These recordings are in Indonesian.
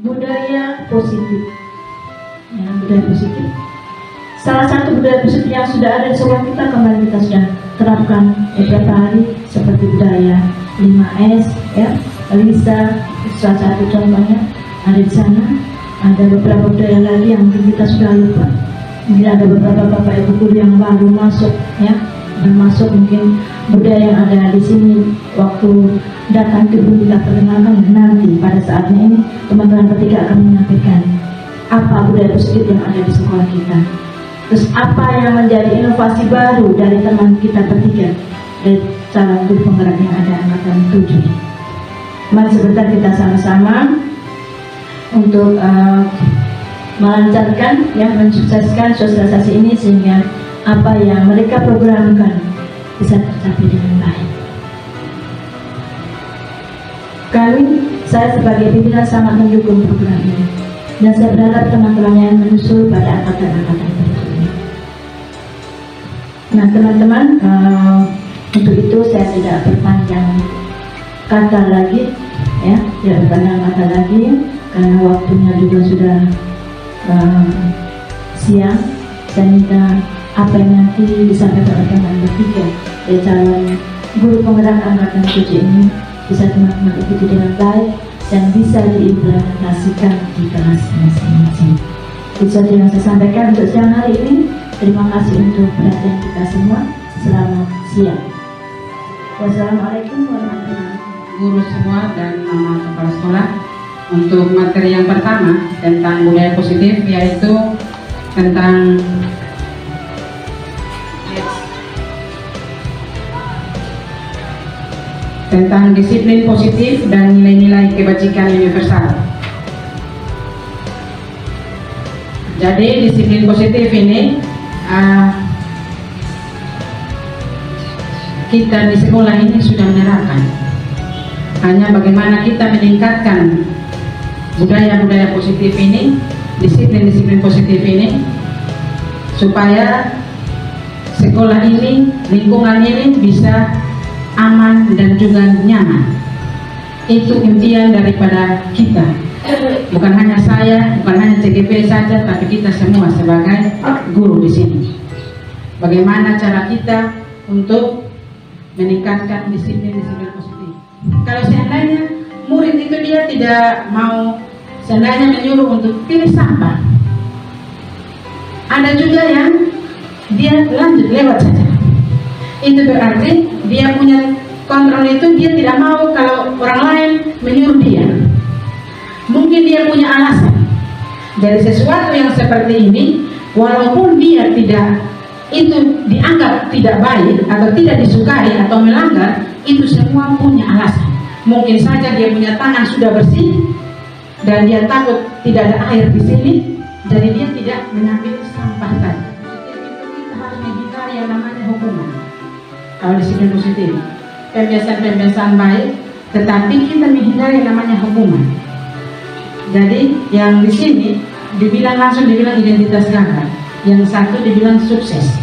budaya positif. Ya, budaya positif. Salah satu budaya positif yang sudah ada di sekolah kita, kemarin kita sudah terapkan beberapa hari, seperti budaya 5S, ya, Lisa, salah satu contohnya ada di sana. Ada beberapa budaya lagi yang mungkin kita sudah lupa. Mungkin ada beberapa bapak ibu guru yang baru masuk, ya, termasuk mungkin budaya yang ada di sini waktu datang itu belum kita perkenalkan. Nanti pada saatnya ini teman-teman bertiga akan menyampaikan apa budaya positif yang ada di sekolah kita. Terus apa yang menjadi inovasi baru dari teman kita bertiga dari calon guru penggerak yang ada angkatan 7. Mari sebentar kita sama-sama untuk melancarkan, yang mensukseskan sosialisasi ini sehingga apa yang mereka programkan bisa tercapai dengan baik. Saya sebagai pimpinan sangat mendukung program ini, dan saya berharap teman-teman yang menyusul pada angkatan-angkatan berikutnya. Nah teman-teman, untuk itu saya tidak berpanjang kata lagi, ya, tidak berpanjang kata lagi karena waktunya juga sudah siang. Saya minta apa yang nanti disampaikan oleh teman bertiga dari calon guru penggerak angkatan 7 ini bisa teman-teman ikuti dengan baik dan bisa diimplementasikan di kelas masing-masing. Itu saja yang saya sampaikan untuk siang hari ini. Terima kasih untuk perhatian kita semua. Selamat siang. Wassalamualaikum warahmatullahi wabarakatuh. Guru semua dan nama kepala sekolah, untuk materi yang pertama tentang budaya positif, yaitu tentang disiplin positif dan nilai-nilai kebajikan universal. Jadi disiplin positif ini kita di sekolah ini sudah menerapkan. Hanya bagaimana kita meningkatkan budaya-budaya positif ini, disiplin-disiplin positif ini, supaya sekolah ini, lingkungan ini bisa aman dan juga nyaman. Itu impian daripada kita, bukan hanya saya, bukan hanya CGP saja, tapi kita semua sebagai guru di sini. Bagaimana cara kita untuk meningkatkan disiplin-disiplin positif? Kalau seandainya murid itu dia tidak mau, seandainya menyuruh untuk pilih sampah, ada juga yang dia lanjut lewat saja. Itu berarti dia punya kontrol, itu dia tidak mau kalau orang lain menyuruh dia. Mungkin dia punya alasan. Dari sesuatu yang seperti ini, walaupun dia tidak, itu dianggap tidak baik atau tidak disukai atau melanggar, itu semua punya alasan. Mungkin saja dia punya tangan sudah bersih dan dia takut tidak ada air di sini, jadi dia tidak mengambil sampah tadi. Itu kita harus menghindari yang namanya hukuman. Kalau disiplin positif, pembiasaan-pembiasaan baik, tetapi kita menghindari yang namanya hukuman. Jadi yang di sini dibilang langsung dibilang identitas gagal, yang satu dibilang sukses.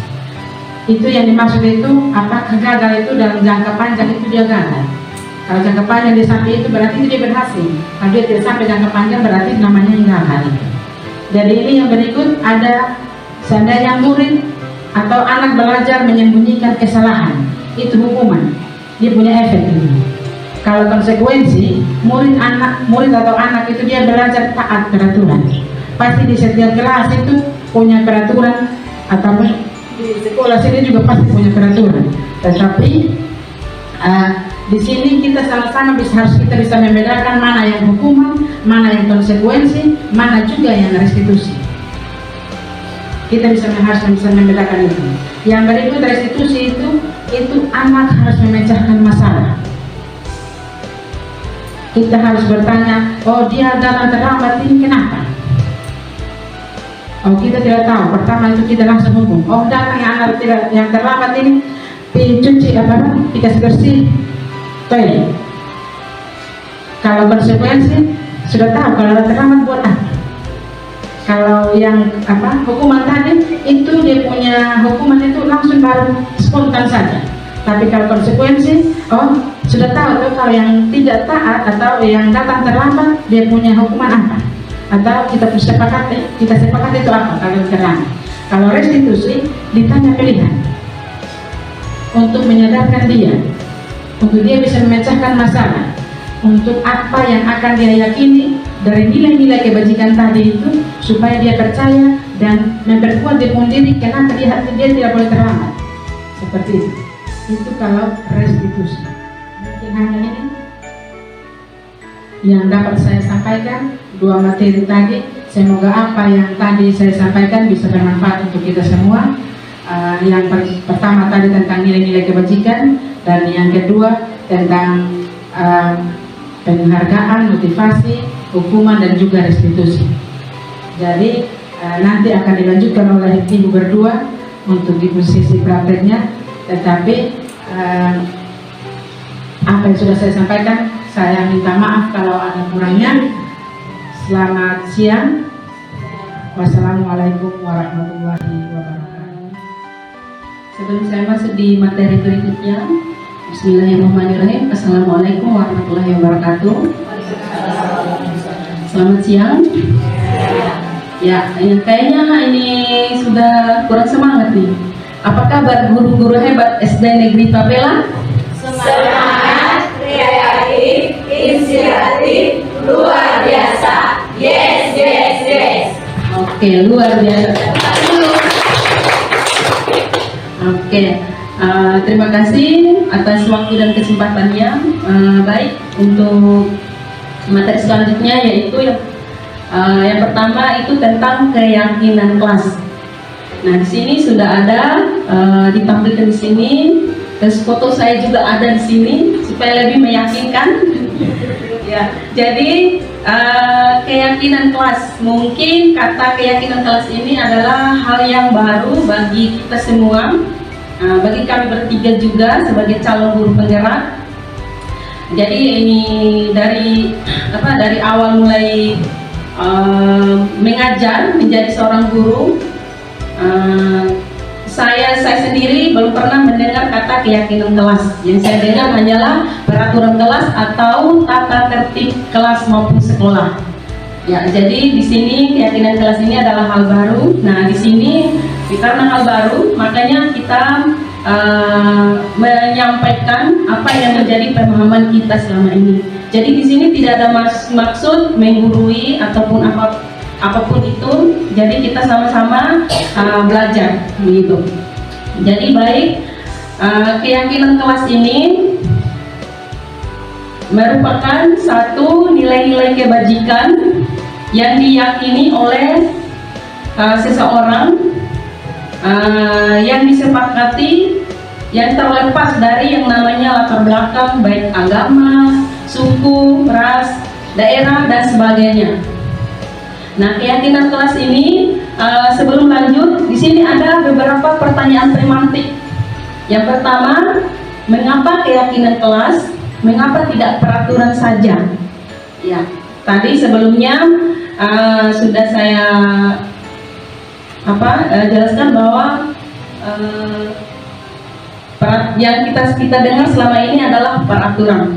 Itu yang dimaksud itu, apakah gagal itu dalam jangka panjang itu dia gagal. Kalau jangka panjang dia sampai itu berarti dia berhasil. Kalau dia tidak sampai jangka panjang berarti namanya gagal itu. Jadi ini yang berikut ada, seandainya murid atau anak belajar menyembunyikan kesalahan, itu hukuman. Dia punya efek ini. Kalau konsekuensi, murid atau anak itu dia belajar taat peraturan. Pasti di setiap kelas itu punya peraturan, ataupun di sekolah sini juga pasti punya peraturan. Tetapi di sini kita sama-sama harus kita bisa membedakan mana yang hukuman, mana yang konsekuensi, mana juga yang restitusi. Kita harus bisa membedakan itu. Yang berikut restitusi itu anak harus memecahkan masalah. Kita harus bertanya, oh dia datang terlambat ini kenapa? Oh kita tidak tahu. Pertama itu kita langsung hukum. Oh datang yang terlambat ini cuci kasih bersih toilet. Kalau konsekuensi sudah tahu, kalau terlambat buat apa? Kalau yang hukuman tadi itu dia punya hukuman itu langsung baru spontan saja. Tapi kalau konsekuensi, oh sudah tahu tuh kalau yang tidak taat atau yang datang terlambat dia punya hukuman apa? atau kita sepakat itu apa kalau ceramah. Kalau restitusi ditanya pilihan untuk menyadarkan dia, untuk dia bisa memecahkan masalah, untuk apa yang akan dia yakini dari nilai-nilai kebajikan tadi itu, supaya dia percaya dan memperkuat diri kenapa dia tidak boleh terlambat. Seperti itu. Itu kalau restitusi. Mungkin hanya ini yang dapat saya sampaikan, dua materi tadi. Semoga apa yang tadi saya sampaikan bisa bermanfaat untuk kita semua. Yang pertama tadi tentang nilai-nilai kebajikan, dan yang kedua tentang penghargaan, motivasi, hukuman, dan juga restitusi. Jadi nanti akan dilanjutkan oleh ibu berdua untuk di posisi prakteknya. Tetapi apa yang sudah saya sampaikan, saya minta maaf kalau ada kurangnya. Selamat siang. Wassalamualaikum warahmatullahi wabarakatuh. Sebelum saya masuk di materi berikutnya, Bismillahirrahmanirrahim. Assalamualaikum warahmatullahi wabarakatuh. Selamat siang. Ya, kayaknya ini sudah kurang semangat nih. Apa kabar guru-guru hebat SD Negeri Papela? Semangat, kreatif, inspiratif, luar biasa. Yes, yes, yes. Oke, luar biasa. Oke, terima kasih atas waktu dan kesempatannya. Baik, untuk materi selanjutnya yaitu yang pertama itu tentang keyakinan kelas. Nah, di sini sudah ada ditampilkan di sini, terus foto saya juga ada di sini supaya lebih meyakinkan. Ya, jadi keyakinan kelas, mungkin kata keyakinan kelas ini adalah hal yang baru bagi kita semua, bagi kami bertiga juga sebagai calon guru penggerak. Jadi ini dari awal mulai mengajar menjadi seorang guru, saya sendiri belum pernah mendengar kata keyakinan kelas. Yang saya dengar hanyalah peraturan kelas atau tata tertib kelas maupun sekolah. Ya, jadi di sini keyakinan kelas ini adalah hal baru. Nah, di sini karena hal baru, makanya kita menyampaikan apa yang menjadi pemahaman kita selama ini. Jadi di sini tidak ada maksud menggurui ataupun apapun itu. Jadi kita sama-sama belajar begitu. Jadi baik, keyakinan kelas ini merupakan satu nilai-nilai kebajikan yang diyakini oleh seseorang, yang disepakati, yang terlepas dari yang namanya latar belakang baik agama, suku, ras, daerah, dan sebagainya. Nah, keyakinan kelas ini, sebelum lanjut, di sini ada beberapa pertanyaan semantik. Yang pertama, mengapa keyakinan kelas? Mengapa tidak peraturan saja? Ya, tadi sebelumnya sudah saya jelaskan bahwa yang kita dengar selama ini adalah peraturan.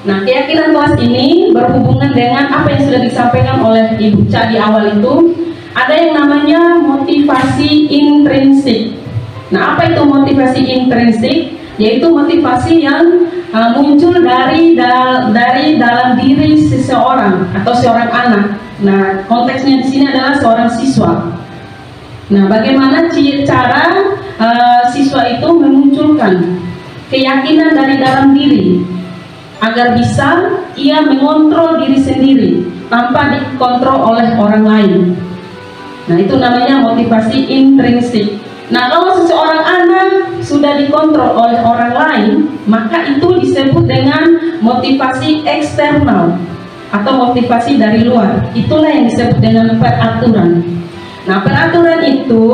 Nah, keyakinan kelas ini berhubungan dengan apa yang sudah disampaikan oleh Ibu Ca di awal itu. Ada yang namanya motivasi intrinsik. Nah, apa itu motivasi intrinsik? Yaitu motivasi yang muncul dari dalam diri seseorang atau seorang anak. Nah, konteksnya di sini adalah seorang siswa. Nah, bagaimana cara siswa itu memunculkan keyakinan dari dalam diri agar bisa ia mengontrol diri sendiri tanpa dikontrol oleh orang lain. Nah, itu namanya motivasi intrinsik. Nah, kalau seseorang anak sudah dikontrol oleh orang lain, maka itu disebut dengan motivasi eksternal atau motivasi dari luar. Itulah yang disebut dengan peraturan. Nah, peraturan itu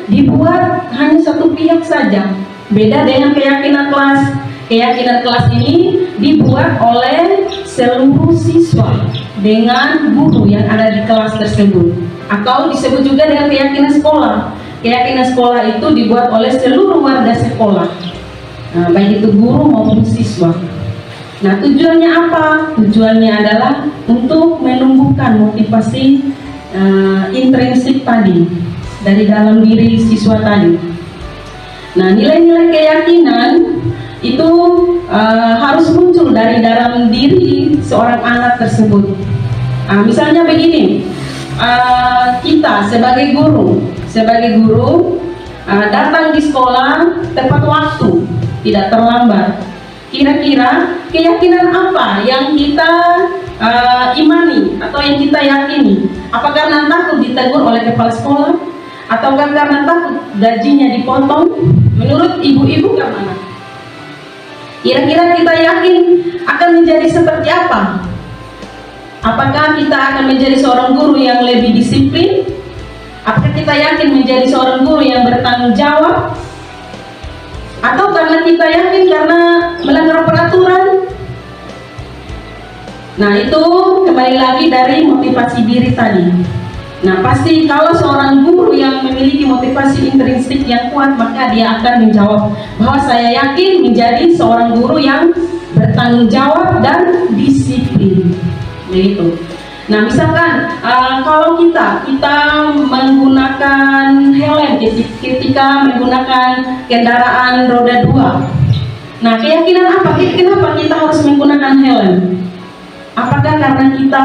dibuat hanya satu pihak saja. Beda dengan keyakinan kelas. Keyakinan kelas ini dibuat oleh seluruh siswa dengan guru yang ada di kelas tersebut, atau disebut juga dengan keyakinan sekolah. Keyakinan sekolah itu dibuat oleh seluruh warga sekolah, baik itu guru maupun siswa. Nah, tujuannya apa? Tujuannya adalah untuk menumbuhkan motivasi intrinsik tadi dari dalam diri siswa tadi. Nah, nilai-nilai keyakinan itu harus muncul dari dalam diri seorang anak tersebut. Misalnya begini, kita sebagai guru datang di sekolah tepat waktu, tidak terlambat. Kira-kira keyakinan apa yang kita imani atau yang kita yakini? Apakah karena takut ditegur oleh kepala sekolah? Ataukah karena takut gajinya dipotong? Menurut ibu-ibu karena kira-kira kita yakin akan menjadi seperti apa? Apakah kita akan menjadi seorang guru yang lebih disiplin? Apakah kita yakin menjadi seorang guru yang bertanggung jawab? Atau karena kita yakin karena melanggar peraturan? Nah, itu kembali lagi dari motivasi diri tadi. Nah, pasti kalau seorang guru yang memiliki motivasi intrinsik yang kuat, maka dia akan menjawab bahwa saya yakin menjadi seorang guru yang bertanggung jawab dan disiplin. Begitu. Nah, misalkan kalau kita menggunakan helm ketika menggunakan kendaraan roda 2. Nah, keyakinan apa? Kenapa kita harus menggunakan helm? Apakah karena kita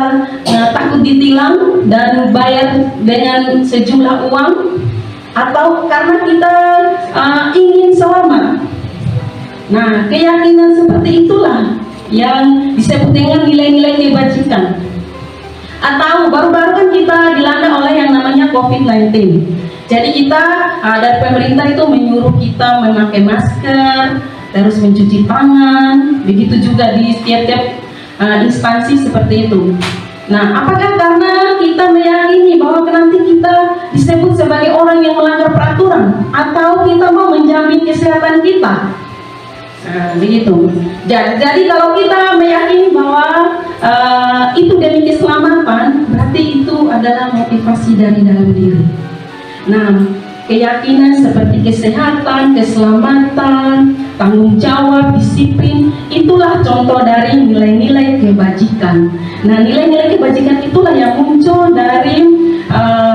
takut ditilang dan bayar dengan sejumlah uang, atau karena kita ingin selamat? Nah, keyakinan seperti itulah yang disebut dengan nilai-nilai kebajikan. Atau baru-baru kan kita dilanda oleh yang namanya COVID-19. Jadi kita dari pemerintah itu menyuruh kita memakai masker, terus mencuci tangan, begitu juga di setiap instansi seperti itu. Nah, apakah karena kita meyakini bahwa nanti kita disebut sebagai orang yang melanggar peraturan, atau kita mau menjamin kesehatan kita? Begitu. Jadi kalau kita meyakini bahwa itu demi keselamatan, berarti itu adalah motivasi dari dalam diri. Nah, keyakinan seperti kesehatan, keselamatan, tanggung jawab, disiplin, itulah contoh dari nilai-nilai kebajikan. Nah, nilai-nilai kebajikan itulah yang muncul dari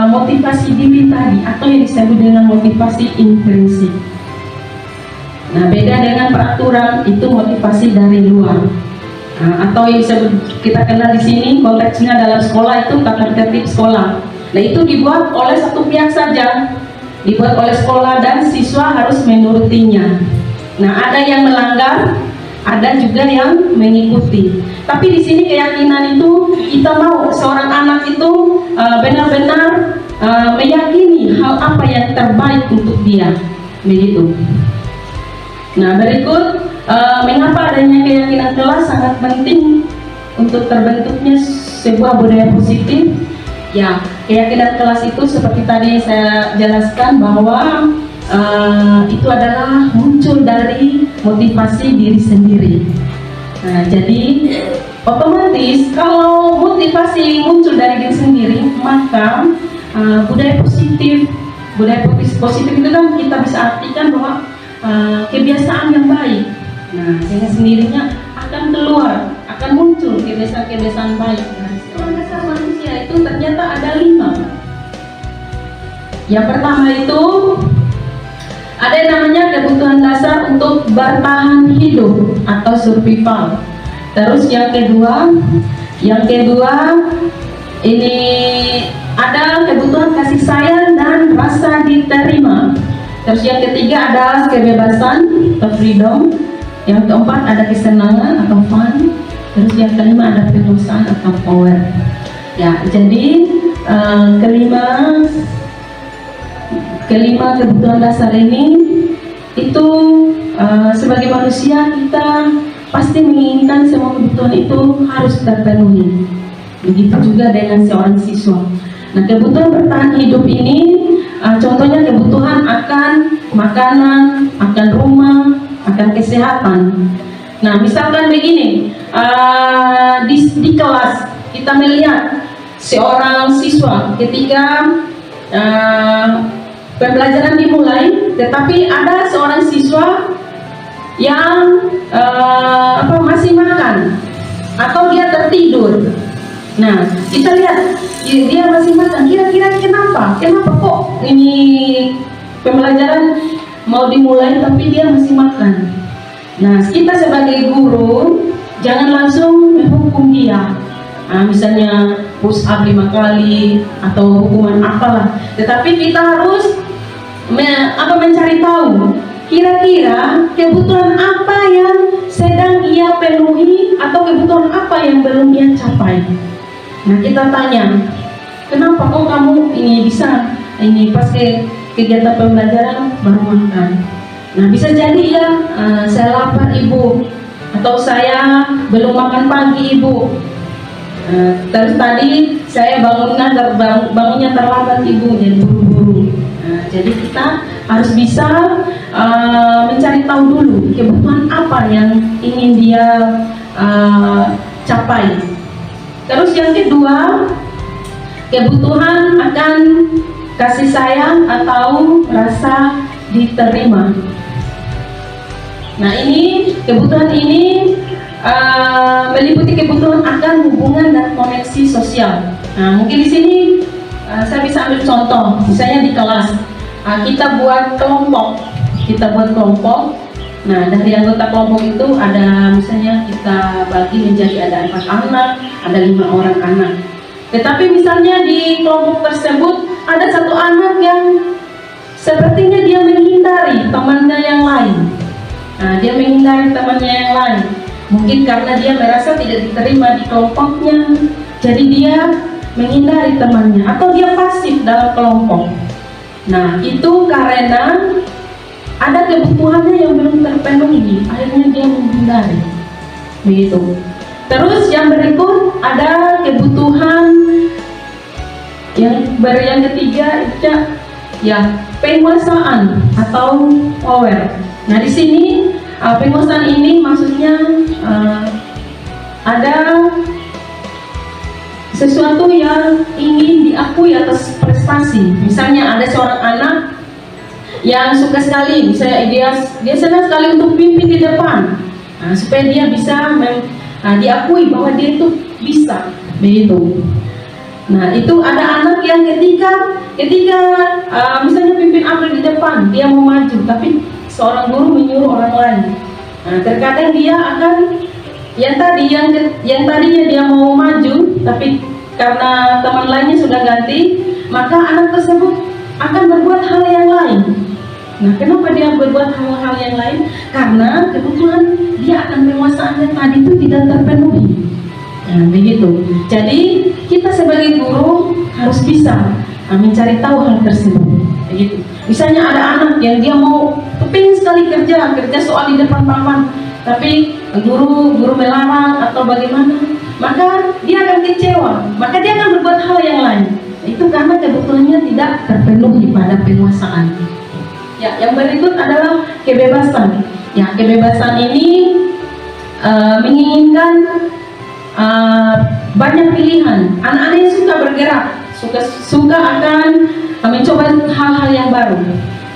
motivasi diri tadi, atau yang disebut dengan motivasi intrinsik. Nah, beda dengan peraturan, itu motivasi dari luar. Atau yang kita kenal di sini konteksnya dalam sekolah itu tata tertib sekolah. Nah, itu dibuat oleh satu pihak saja, dibuat oleh sekolah dan siswa harus menurutinya. Nah, ada yang melanggar, ada juga yang mengikuti. Tapi di sini keyakinan itu kita mau seorang anak itu benar-benar meyakini hal apa yang terbaik untuk dia, begitu. Nah, berikut mengapa adanya keyakinan kelas sangat penting untuk terbentuknya sebuah budaya positif. Ya, keyakinan kelas itu seperti tadi saya jelaskan bahwa itu adalah muncul dari motivasi diri sendiri. Nah, jadi otomatis kalau motivasi muncul dari diri sendiri, maka budaya positif itu kan kita bisa artikan bahwa kebiasaan yang baik. Nah, dengan sendirinya akan keluar, akan muncul kebiasaan-kebiasaan baik. Kebutuhan dasar manusia itu ternyata ada 5. Yang pertama itu ada yang namanya kebutuhan dasar untuk bertahan hidup atau survival. Terus yang kedua ini ada kebutuhan kasih sayang dan rasa diterima. Terus yang ketiga adalah kebebasan atau freedom. Yang keempat ada kesenangan atau fun. Terus yang kelima ada penguasaan atau power. Ya, jadi kelima kebutuhan dasar ini itu sebagai manusia kita pasti menginginkan semua kebutuhan itu harus terpenuhi. Begitu juga dengan seorang siswa. Nah, kebutuhan bertahan hidup ini contohnya kebutuhan akan makanan, akan rumah, akan kesehatan. Nah, misalkan begini, di kelas kita melihat seorang siswa ketika pembelajaran dimulai, tetapi ada seorang siswa yang masih makan atau dia tertidur. Nah, kita lihat dia masih makan. Kira-kira kenapa? Kenapa kok ini pembelajaran mau dimulai tapi dia masih makan? Nah, kita sebagai guru jangan langsung menghukum dia. Nah, misalnya push up 5 kali atau hukuman apalah. Tetapi kita harus mencari tahu kira-kira kebutuhan apa yang sedang ia penuhi atau kebutuhan apa yang belum ia capai. Nah, kita tanya, kenapa kok kamu ini bisa ini pas kegiatan pembelajaran baru makan? Nah, bisa jadi ya, saya lapar ibu, atau saya belum makan pagi ibu. Terus tadi saya bangunnya terlambat ibu, jadi buru-buru. Jadi kita harus bisa mencari tahu dulu kebutuhan apa yang ingin dia capai. Terus yang kedua, kebutuhan akan kasih sayang atau rasa diterima. Nah, ini kebutuhan ini meliputi kebutuhan akan hubungan dan koneksi sosial. Nah, mungkin di sini saya bisa ambil contoh, misalnya di kelas kita buat kelompok. Nah, dari anggota kelompok itu ada misalnya kita bagi menjadi ada 4 anak, ada 5 orang anak. Tetapi misalnya di kelompok tersebut ada satu anak yang sepertinya dia menghindari temannya yang lain. Nah, dia menghindari temannya yang lain. Mungkin karena dia merasa tidak diterima di kelompoknya, jadi dia menghindari temannya atau dia pasif dalam kelompok. Nah, itu karena ada kebutuhannya yang belum terpenuhi, akhirnya dia menghindari. Begitu. Terus yang berikut ada kebutuhan yang ketiga ya penguasaan atau power. Nah, di sini penguasaan ini maksudnya ada sesuatu yang ingin diakui atas prestasi. Misalnya ada seorang anak yang suka sekali, misalnya dia senang sekali untuk pimpin di depan, supaya dia bisa diakui bahwa dia itu bisa, begitu. Nah, itu ada anak yang ketika misalnya pimpin apel di depan, dia mau maju, tapi seorang guru menyuruh orang lain. Nah, terkadang dia akan yang tadinya dia mau maju, tapi karena teman lainnya sudah ganti, maka anak tersebut akan berbuat hal yang lain. Nah, kenapa dia berbuat hal-hal yang lain? Karena kebutuhan dia akan penguasaannya tadi itu tidak terpenuhi. Nah, begitu. Jadi kita sebagai guru harus bisa mencari tahu hal tersebut. Begitu. Misalnya ada anak yang dia mau kepingin sekali kerja soal di depan papan, tapi guru melarang atau bagaimana, maka dia akan kecewa, maka dia akan berbuat hal yang lain. Itu karena kebutuhannya tidak terpenuhi pada penguasaan. Ya, yang berikut adalah kebebasan. Ya, kebebasan ini menginginkan banyak pilihan. Anak-anak yang suka bergerak, suka akan mencoba hal-hal yang baru.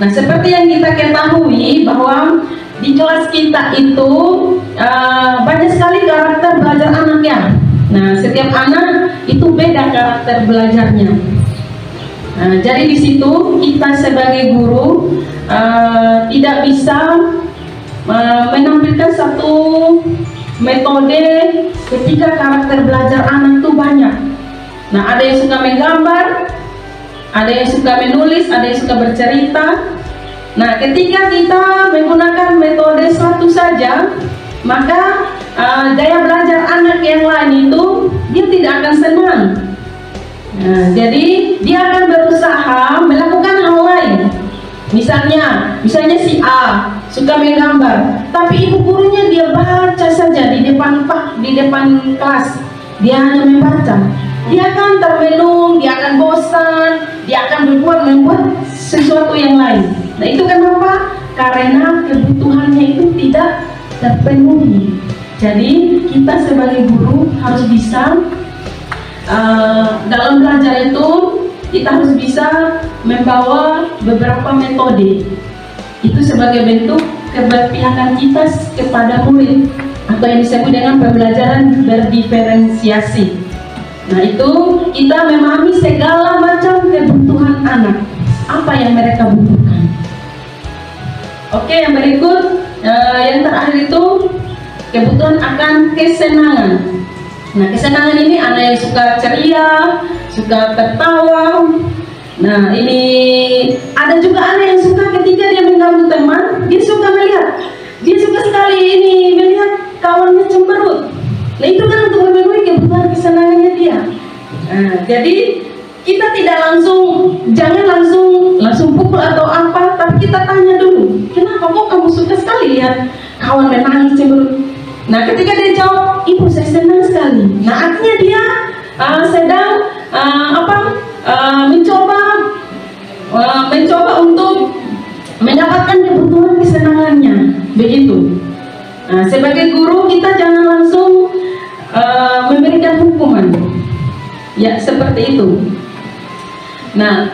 Nah, seperti yang kita ketahui bahwa di kelas kita itu banyak sekali karakter belajar anaknya. Nah, setiap anak itu beda karakter belajarnya. Nah, jadi di situ kita sebagai guru tidak bisa menampilkan satu metode ketika karakter belajar anak itu banyak. Nah, ada yang suka menggambar, ada yang suka menulis, ada yang suka bercerita. Nah, ketika kita menggunakan metode satu saja, maka daya belajar anak yang lain itu dia tidak akan senang. Nah, jadi dia akan berusaha melakukan hal lain. Misalnya si A suka menggambar, tapi ibu gurunya dia baca saja di depan kelas, dia hanya membaca. Dia akan termenung, dia akan bosan, dia akan membuat sesuatu yang lain. Nah, itu kenapa? Karena kebutuhannya itu tidak terpenuhi. Jadi kita sebagai guru harus bisa dalam belajar itu kita harus bisa membawa beberapa metode. Itu sebagai bentuk keberpihakan kita kepada murid atau yang disebut dengan pembelajaran berdiferensiasi. Nah, itu kita memahami segala macam kebutuhan anak, apa yang mereka butuhkan. Oke, yang berikut, yang terakhir itu kebutuhan akan kesenangan. Nah, kesenangan ini anak yang suka ceria, suka tertawa. Nah, ini ada juga anak yang suka ketika dia mengganggu teman, dia suka sekali ini melihat kawannya cemberut. Nah, itu kan untuk memenuhi kebutuhan kesenangannya dia. Nah, jadi kita jangan langsung pukul atau apa, tapi kita tanya dulu, kenapa kok kamu suka sekali lihat kawan menangis cemberut? Nah, ketika dia jawab, ibu saya senang sekali. Nah, artinya dia sedang mencoba untuk mendapatkan kebutuhan kesenangannya, begitu. Nah, sebagai guru kita jangan langsung memberikan hukuman, ya seperti itu. Nah,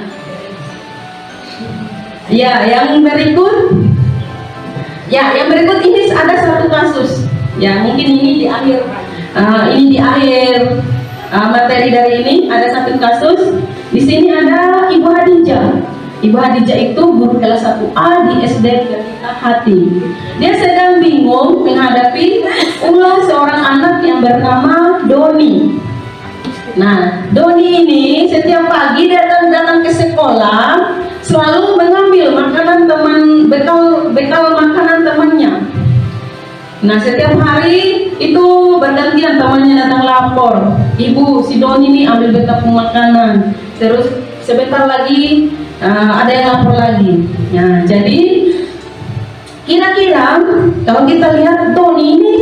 yang berikut ini ada satu kasus. Ya, mungkin ini di akhir materi dari ini ada satu kasus. Di sini ada Ibu Hadijah. Ibu Hadijah itu guru kelas 1A di SD Ketika Hati. Dia sedang bingung menghadapi ulah seorang anak yang bernama Doni. Nah, Doni ini setiap pagi datang ke sekolah selalu mengambil makanan bekal makanan temannya. Nah, setiap hari itu bergantian temannya datang lapor, ibu si Doni ini ambil bekal makanan. Terus sebentar lagi ada yang lapor lagi. Nah, jadi kira-kira kalau kita lihat Doni ini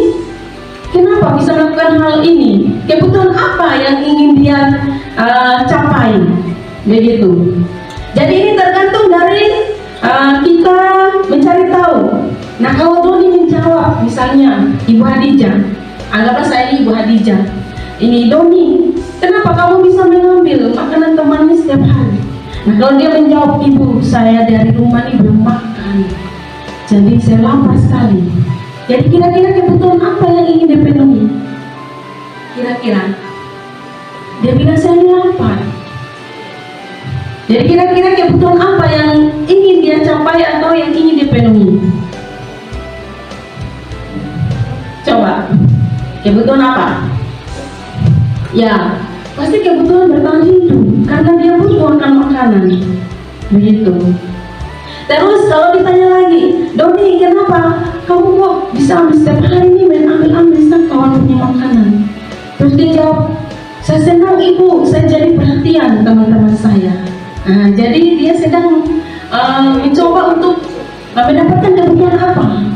kenapa bisa melakukan hal ini? Kebutuhan apa yang ingin dia capai? Begitu. Jadi ini tergantung dari kita mencari tahu. Nah, kalau Doni menjawab, misalnya Ibu Hadijah, anggaplah saya ini Ibu Hadijah. Ini Doni, kenapa kamu bisa mengambil makanan temannya setiap hari? Nah, kalau dia menjawab, ibu saya dari rumah ini belum makan, jadi saya lapar sekali. Jadi kira-kira kebutuhan apa yang ingin dipenuhi? Kira-kira dia bilang saya lapar. Jadi kira-kira kebutuhan apa yang ingin dia capai atau yang ingin dipenuhi? Coba, kebutuhan apa? Ya, pasti kebutuhan bertahan hidup karena dia butuh akan makanan. Begitu. Terus kalau ditanya lagi, Doni kenapa kamu kok bisa ambil setiap hari ini ambil setiap kawan punya makanan? Terus dia jawab, saya senang ibu, saya jadi perhatian teman-teman saya. Nah, jadi dia sedang mencoba untuk mendapatkan kebutuhan apa?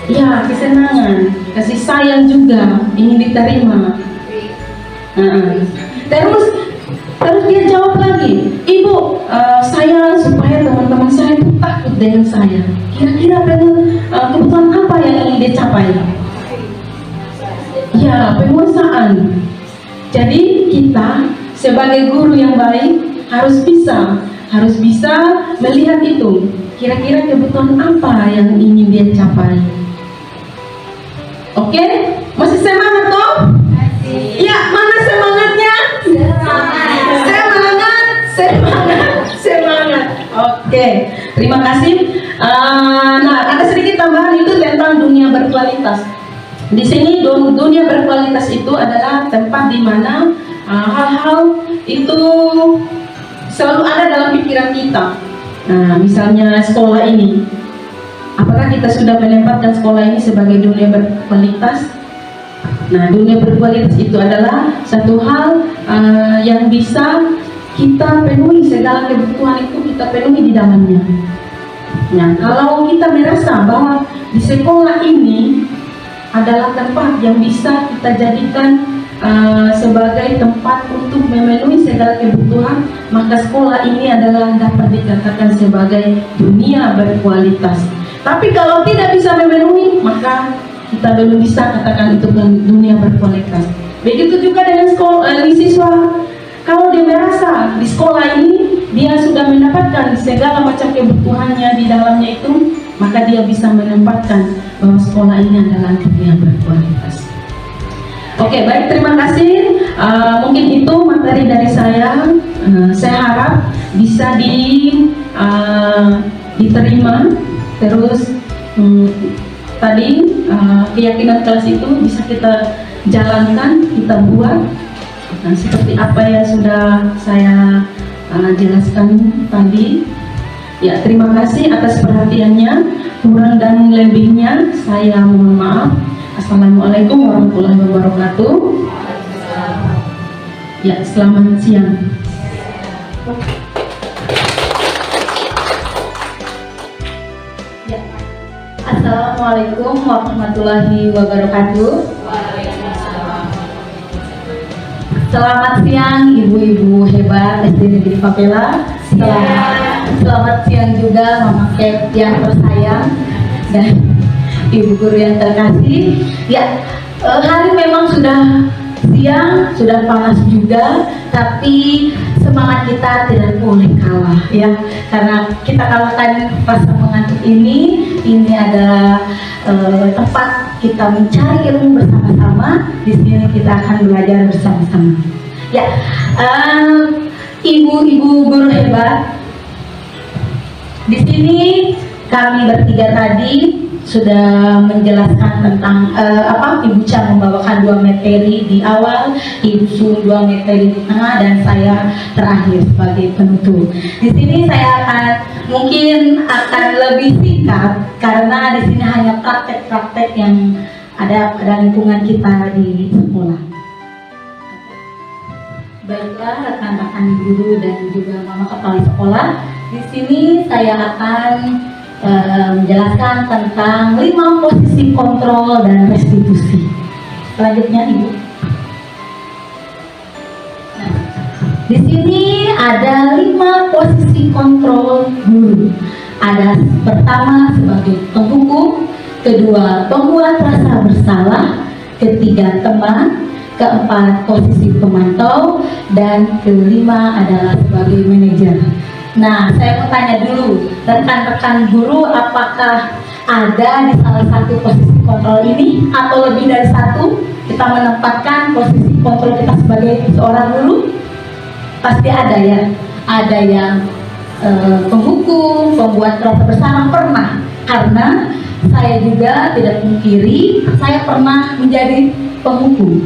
Ya, kesenangan, kasih sayang juga ingin diterima. Terus dia jawab lagi, ibu, saya supaya teman-teman saya itu takut dengan saya. Kira-kira kebutuhan apa yang ingin dia capai? Ya, penguasaan. Jadi kita sebagai guru yang baik harus bisa melihat itu. Kira-kira kebutuhan apa yang ingin dia capai? Oke, masih semangat toh? Ya, mana semangatnya? Semangat. Oke, terima kasih. Nah, ada sedikit tambahan itu tentang dunia berkualitas. Di sini dunia berkualitas itu adalah tempat di mana hal-hal itu selalu ada dalam pikiran kita. Nah, misalnya sekolah ini, apakah kita sudah menempatkan sekolah ini sebagai dunia berkualitas? Nah, dunia berkualitas itu adalah satu hal yang bisa kita penuhi, segala kebutuhan itu kita penuhi di dalamnya. Nah, kalau kita merasa bahwa di sekolah ini adalah tempat yang bisa kita jadikan sebagai tempat untuk memenuhi segala kebutuhan, maka sekolah ini adalah dapat dikatakan sebagai dunia berkualitas. Tapi kalau tidak bisa memenuhi, maka kita belum bisa katakan itu dunia berkualitas. Begitu juga dengan siswa. Kalau dia merasa di sekolah ini dia sudah mendapatkan segala macam kebutuhannya di dalamnya itu, maka dia bisa menempatkan bahwa sekolah ini adalah yang berkualitas. Oke, baik, terima kasih. Mungkin itu materi dari saya. Saya harap bisa diterima. Terus tadi keyakinan kelas itu bisa kita jalankan, kita buat. Seperti apa yang sudah saya jelaskan tadi. Ya, terima kasih atas perhatiannya. Kurang dan lebihnya saya mohon maaf. Assalamualaikum warahmatullahi wabarakatuh. Ya, selamat siang. Ya. Assalamualaikum warahmatullahi wabarakatuh. Selamat siang ibu-ibu hebat SD Negeri Papela. Selamat siang juga Mama Kep yang tersayang dan ibu guru yang terkasih. Ya, hari memang sudah siang, sudah panas juga, tapi semangat kita tidak boleh kalah ya, karena kita kalahkan rasa mengantuk ini adalah tempat kita mencari ilmu bersama-sama. Di sini kita akan belajar bersama-sama. Ya, ibu-ibu guru hebat, di sini kami bertiga tadi sudah menjelaskan tentang Ibu Cha membawakan 2 materi di awal, Ibu Su 2 materi di tengah, dan saya terakhir sebagai penutup. Di sini saya mungkin akan lebih singkat karena di sini hanya praktek-praktek yang ada pada lingkungan kita di sekolah. Baiklah rekan-rekan guru dan juga mama kepala sekolah, di sini saya akan menjelaskan tentang 5 posisi kontrol dan restitusi. Selanjutnya Ibu. Nah, di sini ada 5 posisi kontrol guru. Ada pertama sebagai penghukum, kedua pembuat rasa bersalah, ketiga teman, keempat posisi pemantau, dan kelima adalah sebagai manajer. Nah, saya mau tanya dulu, rekan-rekan guru, apakah ada di salah satu posisi kontrol ini atau lebih dari satu kita menempatkan posisi kontrol kita sebagai seorang guru? Pasti ada ya. Ada yang penghukum, pembuat rasa bersalah, pernah. Karena saya juga tidak pungkiri, saya pernah menjadi penghukum,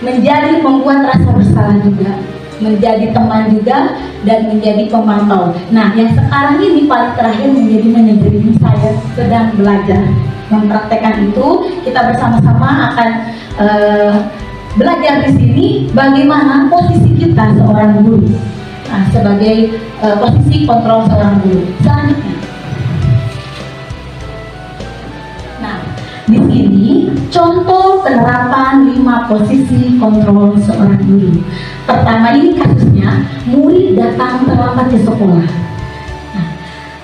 menjadi pembuat rasa bersalah juga, menjadi teman juga, dan menjadi pemantau. Nah, yang sekarang ini paling terakhir menjadi manajer ini, saya sedang belajar mempraktekkan itu. Kita bersama-sama akan belajar di sini bagaimana posisi kita seorang guru, sebagai posisi kontrol seorang guru. Selanjutnya, nah di sini contoh penerapan 5 posisi kontrol seorang guru. Pertama, ini kasusnya murid datang terlambat ke sekolah. Nah,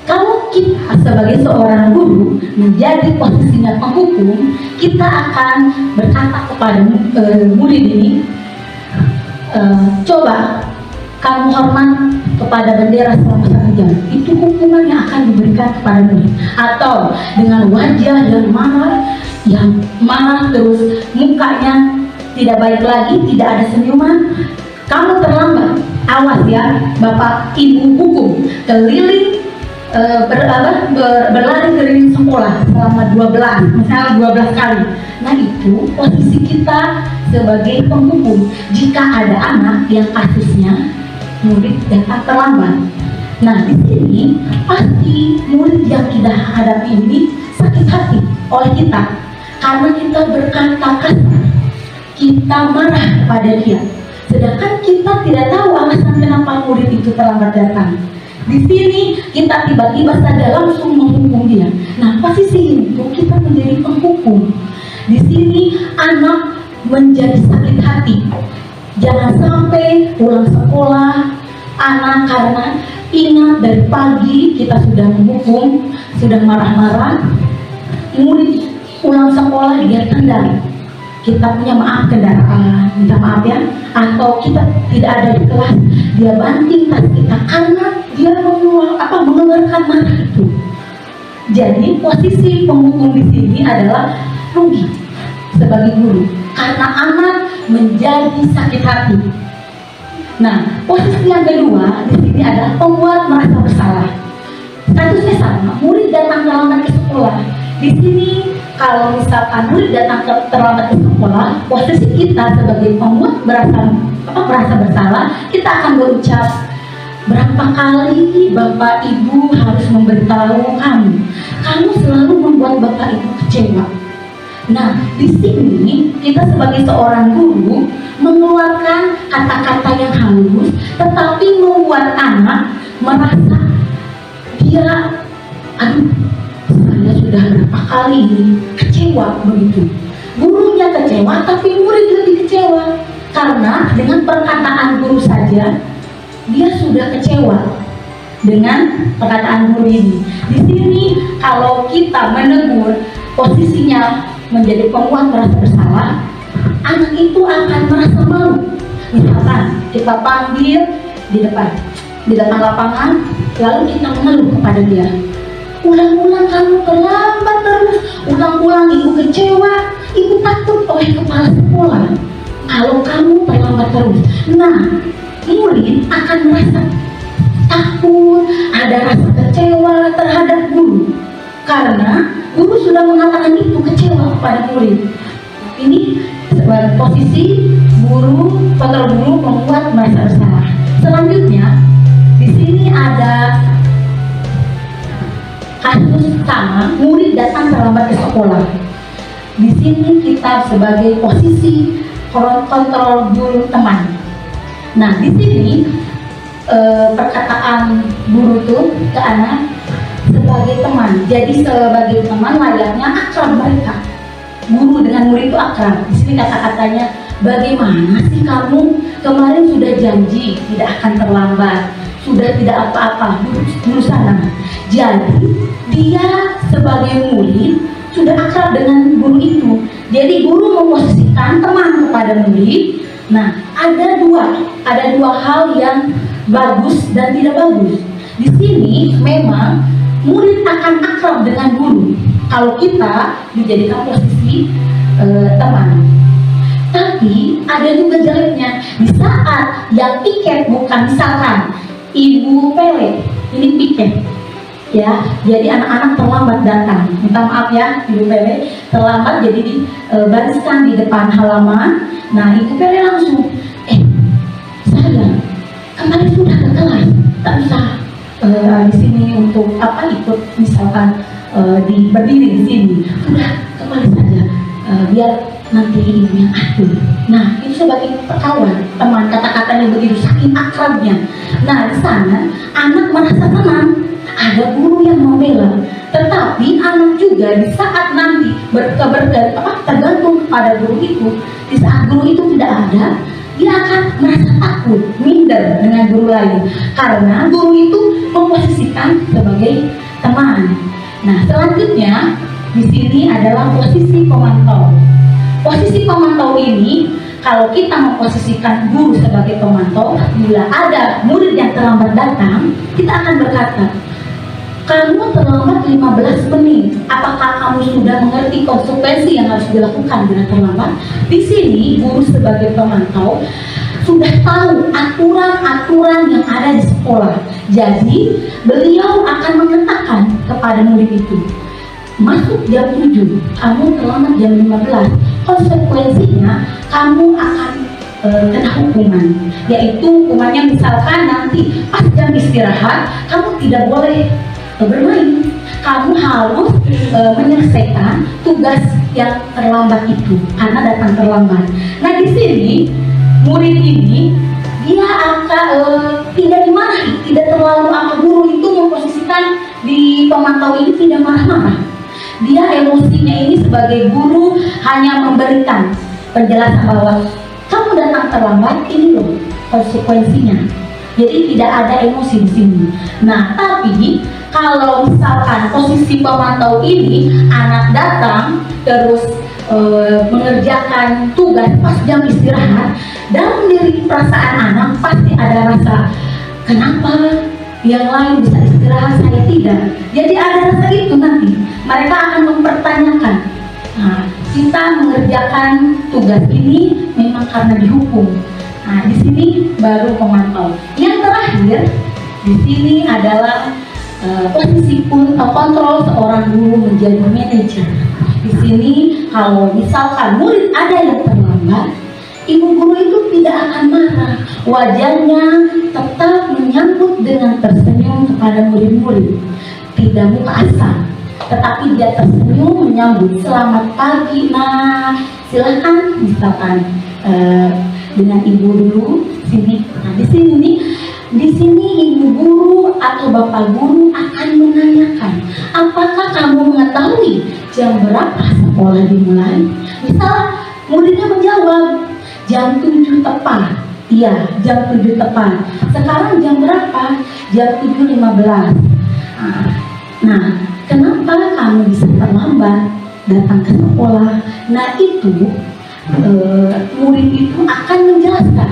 kalau kita sebagai seorang guru menjadi posisinya penghukum, kita akan berkata kepada murid ini, coba kamu hormat kepada bendera selama 1 jam. Itu hukuman yang akan diberikan kepada murid. Atau dengan wajah yang marah terus, mukanya tidak baik lagi, tidak ada senyuman, kamu terlambat, awas ya, Bapak Ibu hukum keliling berlari keliling sekolah selama 12 kali. Nah, itu posisi kita sebagai penghukum. Jika ada anak yang kasusnya murid datang terlambat, nah di sini pasti murid yang kita hadapi ini sakit hati oleh kita karena kita berkata kasar, kita marah pada dia. Sedangkan kita tidak tahu alasan kenapa murid itu terlambat datang. Di sini kita tiba-tiba saja langsung menghukum dia. Nah, posisi itu kita menjadi penghukum. Di sini anak menjadi sakit hati. Jangan sampai pulang sekolah anak karena ingat dari pagi kita sudah menghukum, sudah marah-marah, murid pulang sekolah dia tendang. Kita punya kendaraan, minta maaf ya, atau kita tidak ada di kelas, dia banting tas kita karena dia mengeluarkan marah itu. Jadi posisi penghukum di sini adalah rugi sebagai guru karena anak menjadi sakit hati. Nah, posisi yang kedua di sini adalah pembuat merasa bersalah. Statusnya sama, murid datang terlambat ke sekolah. Di sini kalau misalkan murid datang terlambat ke sekolah, posisi kita sebagai pembuat merasa bersalah, kita akan berucap, berapa kali Bapak Ibu harus memberitahu kamu selalu membuat Bapak Ibu kecewa. Nah, di sini kita sebagai seorang guru mengeluarkan kata-kata yang halus, tetapi membuat anak merasa dia, aduh, saya sudah berapa kali ini kecewa begitu. Gurunya kecewa, tapi murid lebih kecewa karena dengan perkataan guru saja dia sudah kecewa dengan perkataan guru ini. Di sini kalau kita menegur, posisinya menjadi pembuat merasa bersalah, anak itu akan merasa malu. Misalkan kita panggil di depan lapangan, lalu kita mengeluh kepada dia, ulang-ulang kamu terlambat terus, ulang-ulang ibu kecewa, ibu takut oleh kepala sekolah kalau kamu terlambat terus. Nah, murid akan merasa takut, ada rasa kecewa terhadap guru karena guru sudah mengatakan itu kecewa kepada murid. Ini sebagai posisi faktor guru membuat merasa bersalah. Selanjutnya di sini ada kasus sama, murid datang terlambat ke sekolah. Di sini kita sebagai posisi kontrol guru teman. Nah, di sini perkataan guru tuh ke anak sebagai teman. Jadi sebagai teman layaknya akrab mereka. Guru dengan murid itu akrab. Di sini kata-katanya, bagaimana sih kamu kemarin sudah janji tidak akan terlambat, sudah tidak apa-apa, guru sana. Jadi dia sebagai murid sudah akrab dengan guru itu. Jadi guru memposisikan teman kepada murid. Nah, ada dua hal yang bagus dan tidak bagus. Di sini memang murid akan akrab dengan guru kalau kita dijadikan posisi teman. Tapi ada juga jeleknya di saat yang piket, bukan misalkan Ibu Pele ini piket ya, jadi anak-anak terlambat datang, minta maaf ya Ibu Pele terlambat, jadi dibariskan di depan halaman. Nah, Ibu Pele langsung saya kemarin sudah ke kelas, tak bisa di sini untuk ikut misalkan berdiri di sini, sudah kembali saja biar nanti ibu yang atur. Nah, itu sebagai kawan, teman, kata-katanya begitu saking akrabnya. Nah, di sana anak merasa tenang, ada guru yang membela. Tetapi anak juga di saat nanti tergantung pada guru itu. Di saat guru itu tidak ada, dia akan merasa takut, minder dengan guru lain karena guru itu memposisikan sebagai teman. Nah, selanjutnya di sini adalah posisi pemantau. Posisi pemantau ini, kalau kita memposisikan guru sebagai pemantau, bila ada murid yang terlambat datang, kita akan berkata, kamu terlambat 15 menit. Apakah kamu sudah mengerti konsekuensi yang harus dilakukan bila terlambat? Di sini guru sebagai pemantau sudah tahu aturan-aturan yang ada di sekolah. Jadi beliau akan mengatakan kepada murid itu, masuk jam 7, kamu terlambat jam 15. Konsekuensinya kamu akan kena hukuman, yaitu hukumannya misalkan nanti pas jam istirahat kamu tidak boleh bermain, kamu harus menyelesaikan tugas yang terlambat itu karena datang terlambat. Nah, di sini murid ini dia akan tidak dimarahi, tidak terlalu guru itu memposisikan di pemantau ini tidak marah-marah. Dia emosinya ini sebagai guru hanya memberikan penjelasan bahwa kamu datang terlambat, ini loh konsekuensinya. Jadi tidak ada emosi di sini. Nah, tapi kalau misalkan posisi pemantau ini anak datang terus mengerjakan tugas pas jam istirahat, dalam diri perasaan anak pasti ada rasa kenapa yang lain bisa istirahat istirahat saya tidak. Jadi ada rasa itu nanti mereka akan mempertanyakan. Nah, kita mengerjakan tugas ini memang karena dihukum. Nah, di sini baru pemantau. Yang terakhir di sini adalah posisi kontrol seorang guru menjadi manajer. Di sini kalau misalkan murid ada yang terlambat, ibu guru itu tidak akan marah. Wajahnya tetap menyambut dengan tersenyum kepada murid-murid, tidak muka asam, tetapi dia tersenyum menyambut, selamat pagi, nah silakan misalkan dengan ibu dulu sini. Nah, di sini ibu guru atau bapak guru akan menanyakan, apakah kamu mengetahui jam berapa sekolah dimulai? Misal muridnya menjawab jam 7 tepat. Iya, jam 7 tepat. Sekarang jam berapa? Jam 7.15. Nah, kenapa kamu bisa terlambat datang ke sekolah? Nah, itu murid itu akan menjelaskan,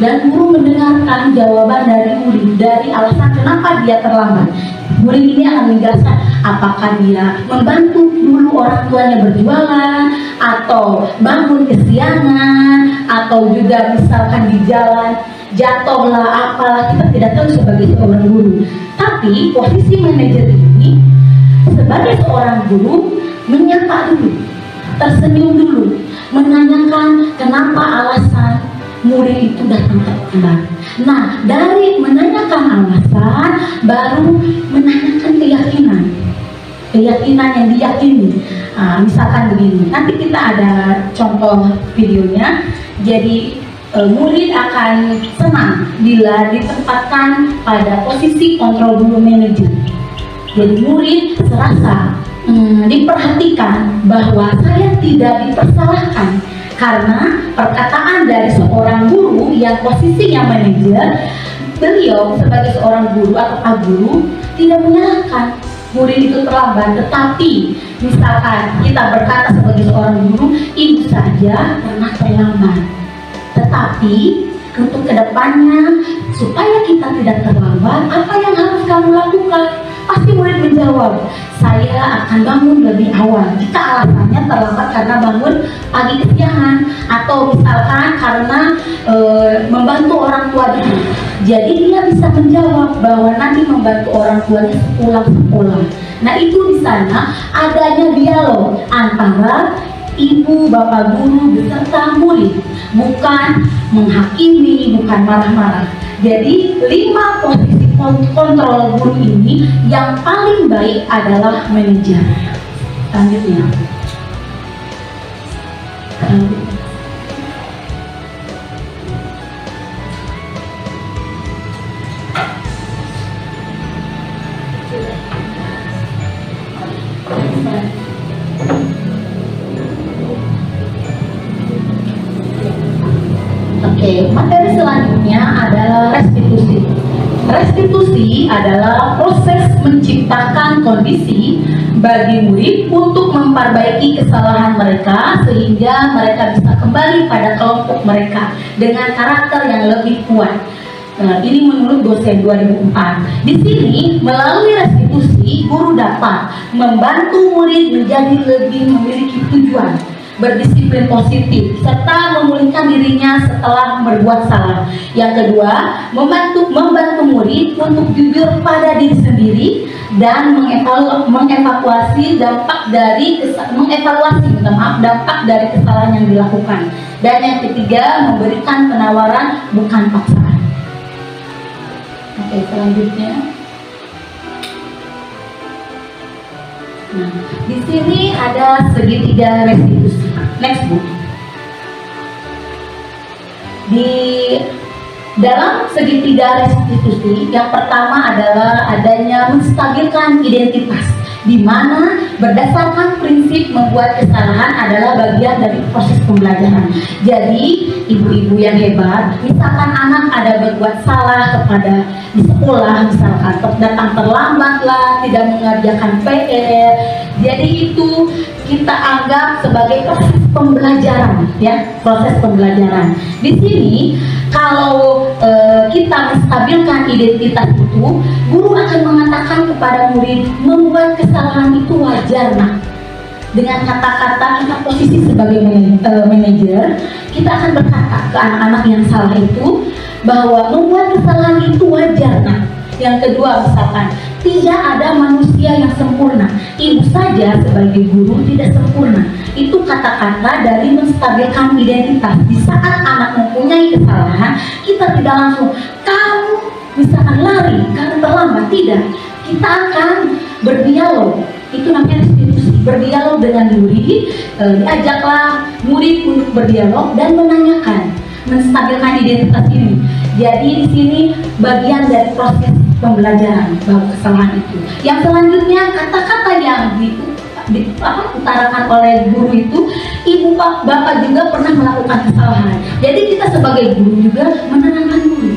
dan guru mendengarkan jawaban dari murid dari alasan kenapa dia terlambat. Murid ini akan menjelaskan apakah dia membantu dulu orang tuanya berjualan, atau bangun kesiangan, atau juga misalkan di jalan jatuhlah apalah, kita tidak tahu sebagai seorang guru. Tapi posisi manajer ini sebagai seorang guru menyapa dulu, tersenyum dulu, menanyakan kenapa alasan murid itu datang terlambat. Nah, dari menanyakan alasan baru menanyakan keyakinan yang diyakini. Misalkan begini, nanti kita ada contoh videonya. Jadi murid akan senang bila ditempatkan pada posisi kontrol guru manajer. Jadi murid serasa diperhatikan bahwa saya tidak dipersalahkan, karena perkataan dari seorang guru yang posisinya manajer, beliau sebagai seorang guru atau pak guru tidak menyalahkan murid itu terlambat. Tetapi misalkan kita berkata sebagai seorang guru, ibu saja pernah terlambat. Tetapi untuk kedepannya supaya kita tidak terlambat, apa yang harus kamu lakukan? Pasti murid menjawab, saya akan bangun lebih awal. Jika alasannya terlambat karena bangun pagi kesiangan, atau misalkan karena membantu orang tua dulu. Jadi dia bisa menjawab bahwa nanti membantu orang tuanya sepulang sekolah. Nah, itu di sana adanya dialog antara ibu, bapak guru beserta murid, bukan menghakimi, bukan marah-marah. Jadi 5 posisi kontrol guru ini yang paling baik adalah manajer. Selanjutnya. Oke, materi selanjutnya adalah restitusi. Restitusi adalah proses menciptakan kondisi bagi murid untuk memperbaiki kesalahan mereka sehingga mereka bisa kembali pada kelompok mereka dengan karakter yang lebih kuat. Ini menurut dosen 2004. Di sini melalui restitusi guru dapat membantu murid menjadi lebih memiliki tujuan, berdisiplin positif, serta memulihkan dirinya setelah berbuat salah. Yang kedua, membantu murid untuk jujur pada diri sendiri dan mengevaluasi dampak dari kesalahan yang dilakukan. Dan yang ketiga, memberikan penawaran bukan paksaan. Oke, selanjutnya. Nah, di sini ada segitiga restitusi. Next book. Di dalam segitiga restitusi, yang pertama adalah adanya menstabilkan identitas, di mana berdasarkan prinsip membuat kesalahan adalah bagian dari proses pembelajaran. Jadi, ibu-ibu yang hebat, misalkan anak ada berbuat salah kepada di sekolah, misalkan datang terlambat lah, tidak mengerjakan PR, jadi itu kita anggap sebagai proses pembelajaran, ya, proses pembelajaran. Di sini Kalau kita menstabilkan identitas itu, guru akan mengatakan kepada murid, membuat kesalahan itu wajar nak. Dengan kata-kata kita posisi sebagai manajer, kita akan berkata ke anak-anak yang salah itu bahwa membuat kesalahan itu wajar nak. Yang kedua, misalkan tidak ada manusia yang sempurna. Ibu saja sebagai guru tidak sempurna. Itu kata-kata dari menstabilkan identitas. Di saat anak mempunyai kesalahan, kita tidak langsung kamu misalkan lari karena terlambat, tidak. Kita akan berdialog. Itu namanya restitusi, berdialog dengan murid. Diajaklah murid untuk berdialog dan menanyakan, menstabilkan identitas ini. Jadi di sini bagian dari proses pembelajaran bahwa kesalahan itu. Yang selanjutnya, kata-kata yang diutarakan oleh guru itu, ibu bapak juga pernah melakukan kesalahan. Jadi kita sebagai guru juga menenangkan guru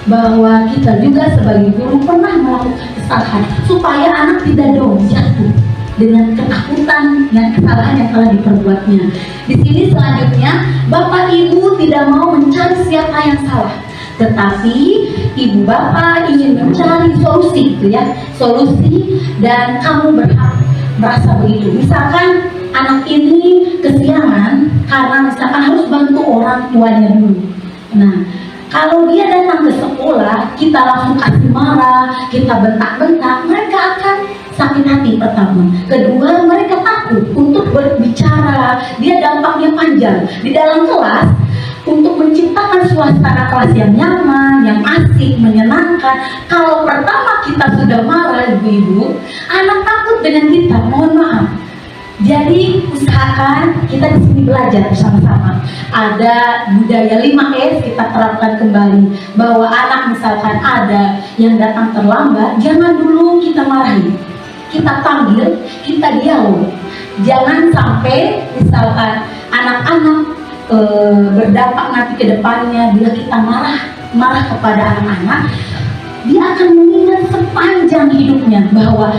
bahwa kita juga sebagai guru pernah melakukan kesalahan, supaya anak tidak jatuh dengan ketakutan dan kesalahan yang telah diperbuatnya. Di sini selanjutnya, bapak ibu tidak mau mencari siapa yang salah, tetapi ibu bapak ingin mencari solusi, gitu ya, solusi, dan kamu berhak merasa begitu. Misalkan anak ini kesiangan karena misalkan harus bantu orang tuanya dulu. Nah, kalau dia datang ke sekolah, kita langsung kasih marah, kita bentak-bentak, mereka akan sakit hati pertama. Kedua, mereka takut untuk berbicara, dia dampaknya panjang. Di dalam kelas, untuk menciptakan suasana kelas yang nyaman, yang asik, menyenangkan. Kalau pertama kita sudah marah, ibu-ibu, anak takut dengan kita, mohon maaf. Jadi usahakan kita di sini belajar bersama-sama. Ada budaya 5S kita terapkan kembali, bahwa anak misalkan ada yang datang terlambat, jangan dulu kita marahi. Kita panggil, kita dialog. Jangan sampai misalkan anak-anak berdampak nanti ke depannya bila kita marah kepada anak-anak, dia akan mengingat sepanjang hidupnya bahwa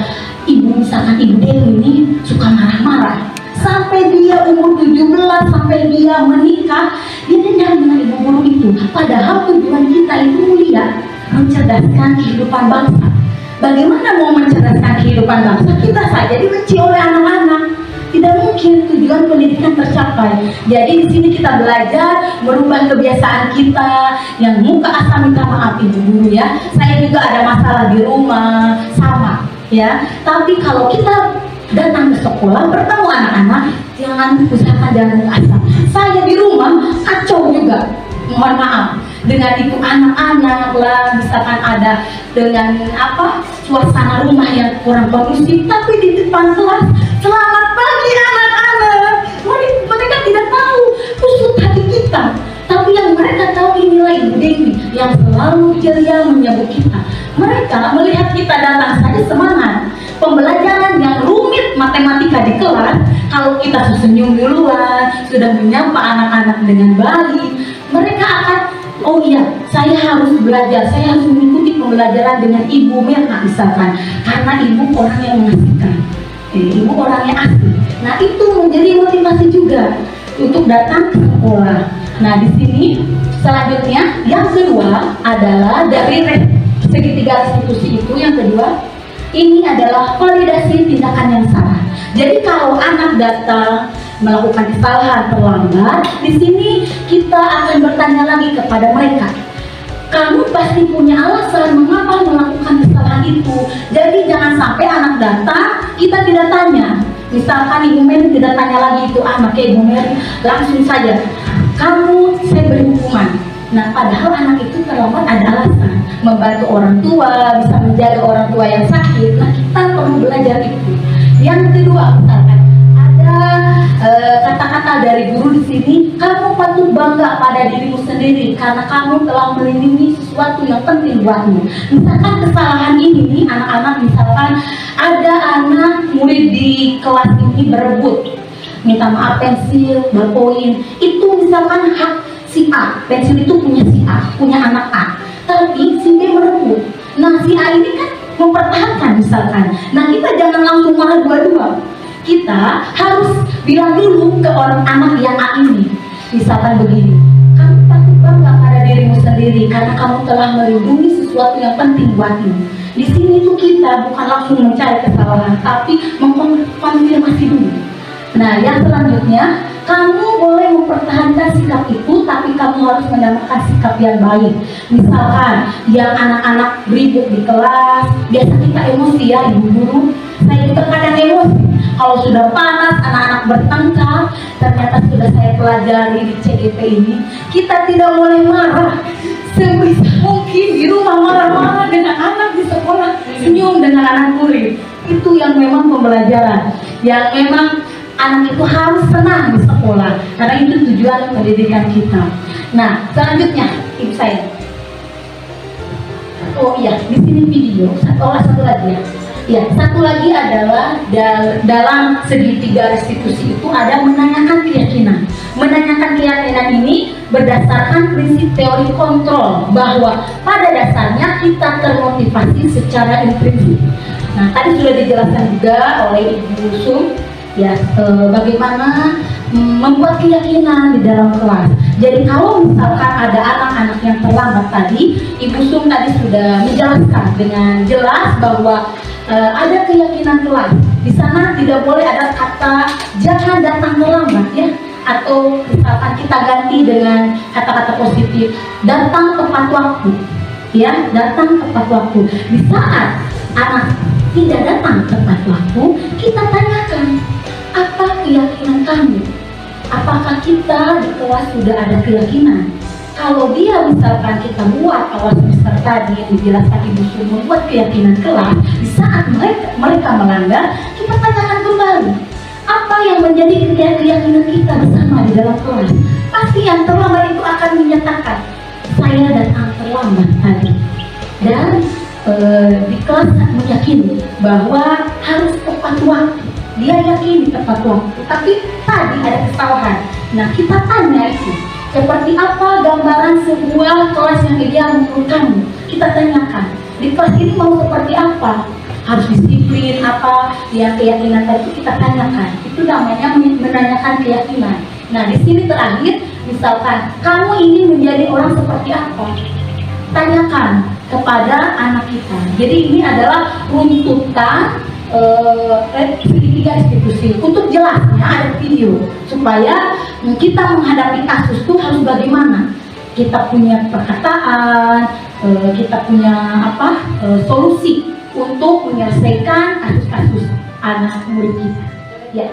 ibu, misalkan ibu Dewi ini suka marah-marah sampai dia umur 17, sampai dia menikah, dia dendam dengan ibu guru itu. Padahal tujuan kita itu mulia, mencerdaskan kehidupan bangsa. Bagaimana mau mencerdaskan kehidupan bangsa? Kita saja dibenci oleh anak-anak. Tidak mungkin tujuan pendidikan tercapai. Jadi di sini kita belajar merubah kebiasaan kita yang muka asal minta maaf, ibu guru ya. Saya juga ada masalah di rumah, sama ya. Tapi kalau kita datang ke sekolah bertemu anak-anak, jangan usahakan jangan muka asal. Saya di rumah kacau juga, mohon maaf. Dengan itu anak-anak lah, misalkan ada dengan suasana rumah yang kurang kondusif, tapi di depan kelas selamat pagi anak-anak, mereka tidak tahu kusut hati kita, tapi yang mereka tahu inilah Ibu Dewi yang selalu ceria menyambut kita. Mereka melihat kita datang saja semangat. Pembelajaran yang rumit matematika di kelas, kalau kita senyum duluan, sudah menyapa anak-anak dengan baik, mereka akan, oh iya, saya harus belajar, saya harus mengikuti pembelajaran dengan Ibu Mirna misalkan, karena Ibu orang yang mengasihkan, Ibu orang yang asik. Nah itu menjadi motivasi juga untuk datang ke sekolah. Nah di sini selanjutnya yang kedua adalah dari segitiga restitusi itu, yang kedua ini adalah validasi tindakan yang salah. Jadi kalau anak datang melakukan kesalahan terlambat, di sini kita akan bertanya lagi kepada mereka. Kamu pasti punya alasan mengapa melakukan kesalahan itu. Jadi jangan sampai anak datang kita tidak tanya. Misalkan Ibu Mary tidak tanya lagi itu anaknya Ibu Mary, langsung saja kamu saya beri hukuman. Nah padahal anak itu terlambat ada alasan, membantu orang tua, bisa menjaga orang tua yang sakit. Nah kita perlu belajar itu. Yang kedua, misalkan ada kata-kata dari guru di sini, kamu patut bangga pada dirimu sendiri karena kamu telah melindungi sesuatu yang penting buatmu. Misalkan kesalahan ini nih, anak-anak misalkan ada anak murid di kelas ini berebut, minta maaf pensil, ballpoint, itu misalkan hak si A, pensil itu punya si A, punya anak A, tapi si B merebut. Nah si A ini kan mempertahankan misalkan. Nah kita jangan langsung marah dua-dua. Kita harus bilang dulu ke orang anak yang A ini, misalkan begini, kamu patut bangga pada dirimu berdiri karena kamu telah melindungi sesuatu yang penting buatmu. Di sini tuh kita bukan langsung mencari kesalahan, tapi mengkonfirmasi dulu. Nah, yang selanjutnya, kamu boleh mempertahankan sikap itu, tapi kamu harus menambahkan sikap yang baik. Misalkan, yang anak-anak ribut di kelas, biasa kita emosi ya, ibu guru. Saya juga kadang emosi. Kalau sudah panas, anak-anak bertengkar, ternyata sudah saya pelajari di CGP ini, kita tidak boleh marah. Sebisa mungkin di rumah marah-marah dengan anak, di sekolah senyum dengan anak murid. Itu yang memang pembelajaran, yang memang anak itu harus senang di sekolah, karena itu tujuan pendidikan kita. Nah, selanjutnya ibu saya. Oh iya, di sini video. Satu lagi ya. Ya, satu lagi adalah dalam segitiga restitusi itu ada menanyakan keyakinan. Menanyakan keyakinan ini berdasarkan prinsip teori kontrol, bahwa pada dasarnya kita termotivasi secara intrinsik. Nah, tadi sudah dijelaskan juga oleh Ibu Sum, ya, bagaimana membuat keyakinan di dalam kelas. Jadi kalau misalkan ada anak-anak yang terlambat tadi, Ibu Sum tadi sudah menjelaskan dengan jelas bahwa ada keyakinan kelas. Di sana tidak boleh ada kata jangan datang terlambat ya, atau misalkan kita ganti dengan kata-kata positif, datang tepat waktu. Ya, datang tepat waktu. Di saat anak tidak datang tepat waktu, kita tanyakan, apa keyakinan kamu? Apakah kita di kelas sudah ada keyakinan? Kalau dia misalkan kita buat awal semester tadi yang dijelaskan Ibu Sum membuat keyakinan kelas, di saat mereka melanggar, kita tanyakan kembali, apa yang menjadi keyakinan kita bersama di dalam kelas? Pasti yang terlambat itu akan menyatakan, saya datang terlambat tadi. Dan di kelas meyakini bahwa harus tepat waktu. Dia yakin tepat waktu, tapi tadi ada kesalahan. Nah, kita tanya itu, seperti apa gambaran sebuah kelas yang ideal menurut kamu? Kita tanyakan, di kelas ini mau seperti apa? Harus disiplin apa? Ya, keyakinan tadi kita tanyakan. Itu namanya menanyakan keyakinan. Nah, di sini terakhir, misalkan kamu ingin menjadi orang seperti apa? Tanyakan kepada anak kita. Jadi ini adalah runtutan segitiga restitusi. Untuk jelasnya ada video supaya kita menghadapi kasus itu harus bagaimana. Kita punya perkataan, kita punya solusi untuk menyelesaikan kasus-kasus anak murid kita. Ya,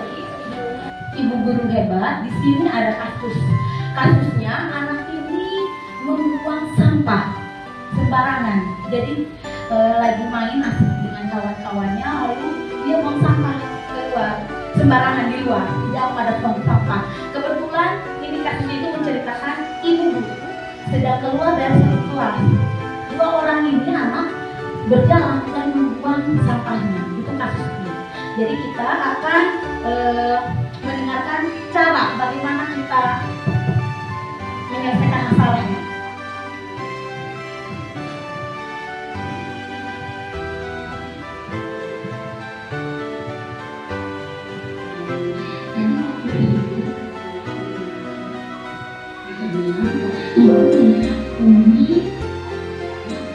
Ibu guru hebat. Di sini ada kasusnya anak ini membuang sampah sembarangan. Jadi lagi main asik dengan kawan-kawannya, lalu dia buang sampah keluar sembarangan di luar, tidak ada tong sampah. Kebetulan ini kasus itu menceritakan ibu guru sedang keluar dari satu kelas. Dua orang ini anak berjalan dan membuang sampahnya. Itu kasusnya. Jadi kita akan mendengarkan cara bagaimana kita menyelesaikan masalahnya.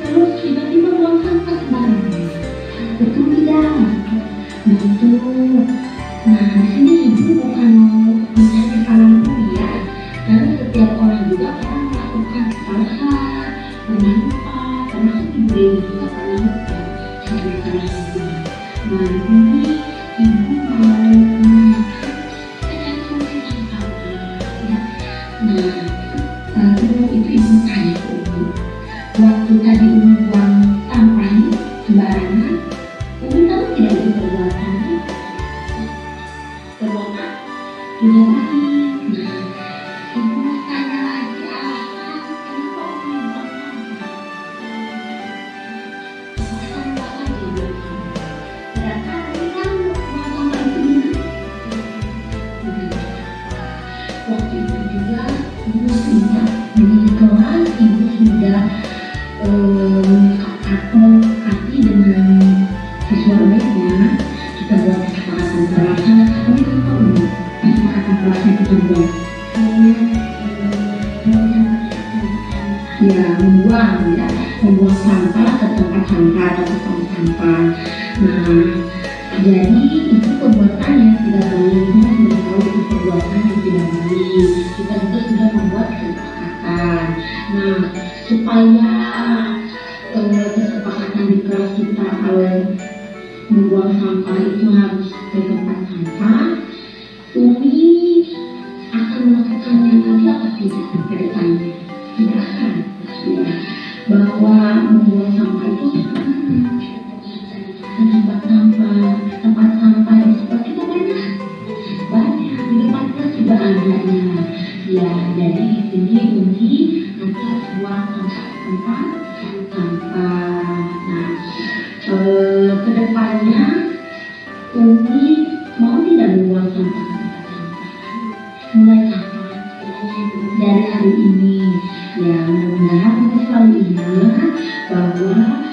Terus tiba-tiba buang sampah sembarangan. Betul tidak? Betul. Nah, di sini ibu bukan mau mencari kesalahan dia, karena setiap orang juga pernah melakukan kesalahan, pernah lupa, termasuk ibu Dewi juga pernah lupa sama kesalahan dia. Nah, di sini ibu mau menanyakan solusi yang sama. Ya. Nah, lalu itu ibu tanya ke Umi, waktu tadi Umi buang sampah sembarangan, Umi tahu tidak itu perbuatan? Perbuatan tidak baik. Nah, ibu tanya lagi alasan kenapa Umi buang sampah. Alasan apa saja buang sampah? Ternyata Umi kan buang sampah itu benar. Waktu itu juga ibu sudah di kelas, ibu sudah menyepakati dengan siswa lainnya, kita buat kesepakatan kelasnya. Kami kan tahu kesepakatan kelasnya kita buat ya membuang sampah ke tempat sampah atau ke tong sampah. Nah, jadi itu perbuatan yang tidak baik. Kita sudah tahu itu perbuatan yang tidak baik. Kita juga sudah membuat kesepakatan. Nah, supaya kesepakatan di kelas kita kalau membuang sampah itu harus ke tempat sampah, Umi akan melakukannya lagi apa tidak ke depannya? Tidak akan, ya. Bahwa membuang sampah itu ke tempat sampah di sekolah kita banyak di depan kita sudah adanya. Ya, jadi di sini Umi nanti harus buang tempat sampah. Nah, ke depannya Umi mau tidak membuang sampah ke tempat sampah? Mulai kapan? Dari hari ini. Ya, mudah-mudahan Umi selalu ingat bahwa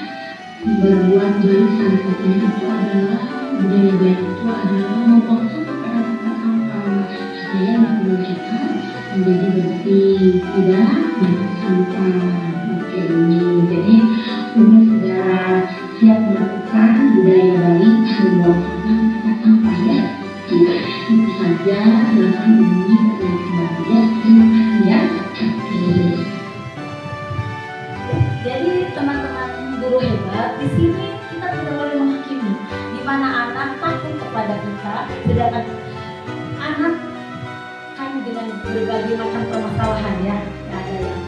berbuat baik sampahnya itu adalah budaya baik itu adalah membuang sampah pada tempat sampah supaya lingkungan kita menjadi bersih, tidak banyak sampah. Oke, ini jadi Umi sudah siap melakukan budaya baik membuang sampah ke tempat sampah ya. Itu saja silakan Umi bertanya kembali ya. Terima kasih ya. Jadi teman-teman guru hebat, di sini kita tidak boleh menghakimi di mana anak takut kepada kita, sedangkan anak kan dengan berbagai macam permasalahan ya, ada yang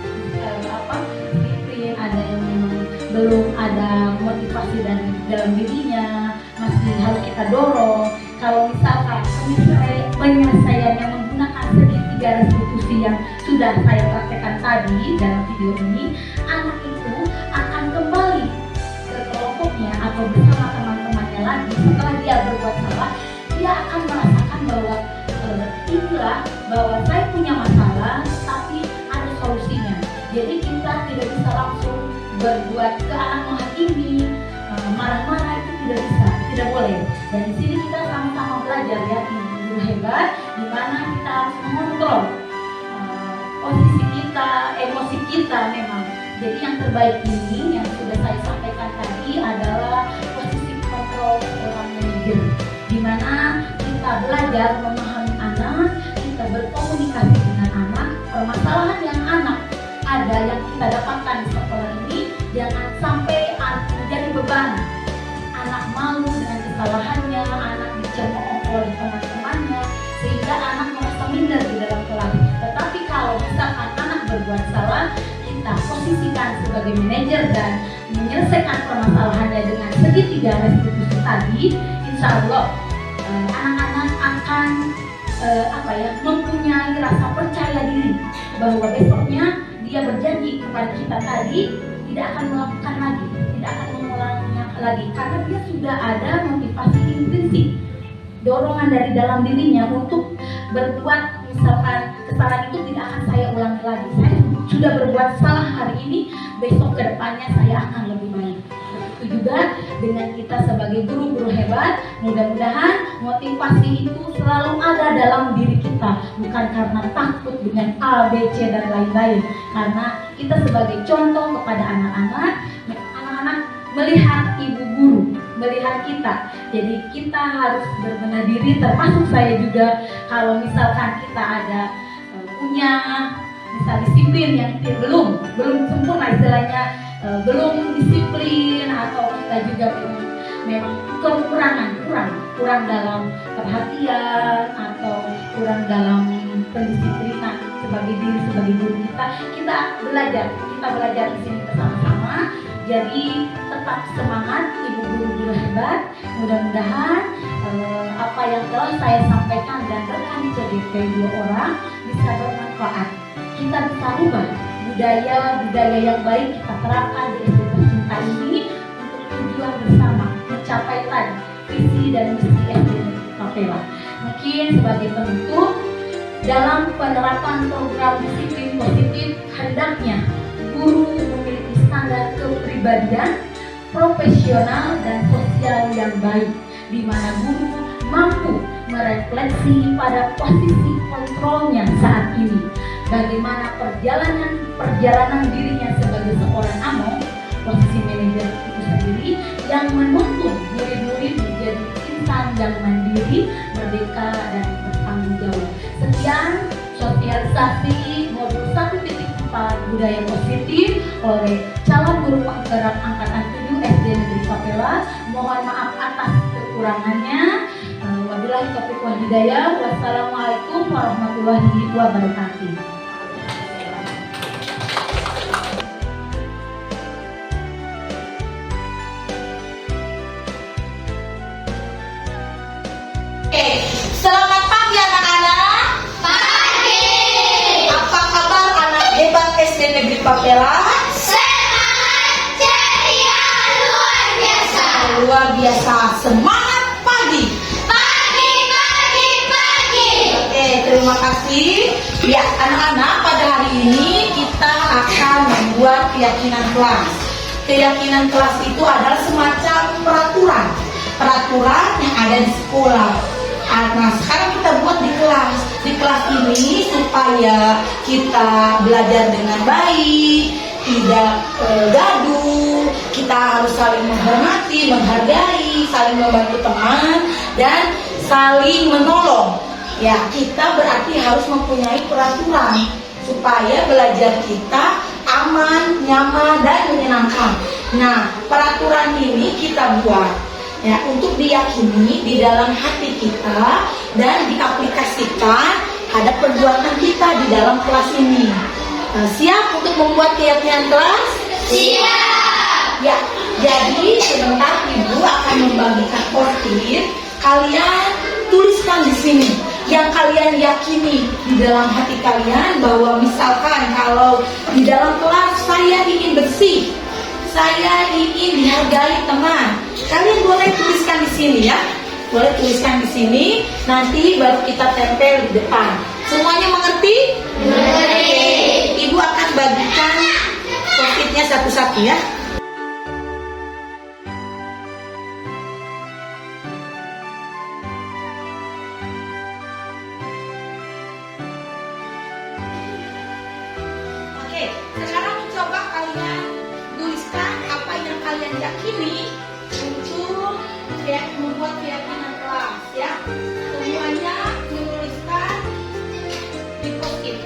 disiplin, ada yang memang belum ada motivasi dari dalam dirinya, masih harus kita dorong. Kalau misalkan penyelesaiannya menggunakan segitiga restitusi yang sudah saya praktekkan tadi dalam video ini, anak itu akan kembali ke kelompoknya atau bersama teman-temannya lagi. Setelah dia berbuat salah, dia akan merasakan bahwa inilah bahwa saya punya masalah, tapi ada solusinya. Jadi kita tidak bisa langsung berbuat ke anak menghakimi, marah-marah, itu tidak bisa, tidak boleh. Dan di sini kita sama-sama belajar ya, guru hebat, di mana kita harus mengontrol posisi kita, emosi kita memang. Jadi yang terbaik ini yang sudah saya sampaikan tadi adalah posisi kontrol seorang manajer, di mana kita belajar memahami anak, kita berkomunikasi dengan anak, permasalahan yang anak ada yang kita dapatkan di sekolah ini jangan sampai menjadi beban. Anak malu dengan kesalahannya, anak dicemooh oleh teman-temannya, sehingga anak merasa minder di dalam kelas. Tetapi kalau misalkan anak berbuat salah, kita posisikan sebagai manajer dan menyelesaikan permasalahannya dengan segitiga restitusi tadi, insya Allah anak-anak akan mempunyai rasa percaya diri bahwa besoknya dia berjanji kepada kita tadi tidak akan melakukan lagi, tidak akan mengulangnya lagi, karena dia sudah ada motivasi intrinsik, dorongan dari dalam dirinya untuk berbuat. Misalkan kesalahan itu tidak akan saya ulangi lagi, saya sudah berbuat salah hari ini, besok ke depannya saya akan lebih baik. Begitu juga dengan kita sebagai guru-guru hebat, mudah-mudahan motivasi itu selalu ada dalam diri kita, bukan karena takut dengan A, B, C dan lain-lain, karena kita sebagai contoh kepada anak-anak melihat ibu guru, melihat kita. Jadi kita harus berbenah diri, termasuk saya juga. Kalau misalkan kita ada punya misal disiplin yang belum sempurna istilahnya, belum disiplin, atau kita juga memang kurang dalam perhatian atau kurang dalam pendisiplinan sebagai guru kita belajar di sini bersama-sama. Jadi tetap semangat ibu guru hebat. Mudah-mudahan apa yang telah saya sampaikan dan rekan CDP 2 orang bisa bermanfaat. Kita bisa rubah budaya yang baik, kita terapkan di SD Tercinta ini untuk tujuan bersama mencapai tadi visi dan misi SD Tapela. Mungkin sebagai penutup, dalam penerapan program disiplin positif, hendaknya guru memiliki standar kepribadian, profesional dan sosial yang baik, di mana guru mampu merefleksi pada posisi kontrolnya saat ini, bagaimana perjalanan dirinya sebagai seorang amo posisi manajer itu sendiri yang menuntun murid-murid menjadi insan yang mandiri, merdeka, dan bertanggung jawab. Sekian sosialisasi modul 1.4 budaya positif oleh calon guru penggerak angkatan 7 SD Negeri Papela. Mohon maaf atas kekurangannya. Wabillahi taufiq wal hidayah. Wassalamualaikum warahmatullahi wabarakatuh. Selamat pagi anak-anak. Pagi. Apa kabar anak hebat SD Negeri Papela? Semangat, ceria, luar biasa. Luar biasa. Semangat pagi. Pagi, pagi, pagi. Oke, terima kasih. Ya, anak-anak, pada hari ini kita akan membuat keyakinan kelas. Keyakinan kelas itu adalah semacam peraturan yang ada di sekolah. Nah, sekarang kita buat di kelas. Di kelas ini supaya kita belajar dengan baik, tidak gaduh. Kita harus saling menghormati, menghargai, saling membantu teman, dan saling menolong. Ya, kita berarti harus mempunyai peraturan supaya belajar kita aman, nyaman, dan menyenangkan. Nah, peraturan ini kita buat ya untuk diyakini di dalam hati kita dan diaplikasikan pada perbuatan kita di dalam kelas ini. Siap untuk membuat keyakinan kelas? Siap. Ya, jadi sebentar Ibu akan membagikan post-it. Kalian tuliskan di sini yang kalian yakini di dalam hati kalian, bahwa misalkan kalau di dalam kelas saya ingin bersih, saya ingin dihargai teman. Kalian boleh tuliskan di sini ya. Boleh tuliskan di sini, nanti baru kita tempel di depan. Semuanya mengerti? Mengerti. Ibu akan bagikan post-itnya satu-satu ya. Oke, sekarang coba kalian tuliskan apa yang kalian yakini untuk membuat keyakinan kelas ya. Semuanya menuliskan di post-it.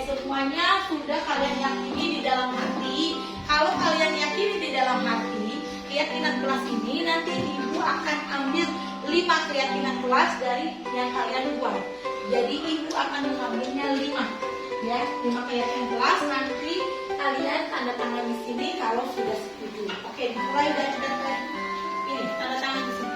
Semuanya sudah kalian yakini di dalam hati. Kalau kalian yakini di dalam hati keyakinan kelas ini, nanti Ibu akan ambil 5 keyakinan kelas dari yang kalian buat. Jadi Ibu akan mengambilnya 5 ya, 5 keyakinan kelas. Nanti kalian tanda tangan di sini kalau sudah setuju. Oke, dimulai dari ini, tanda tangan di sini.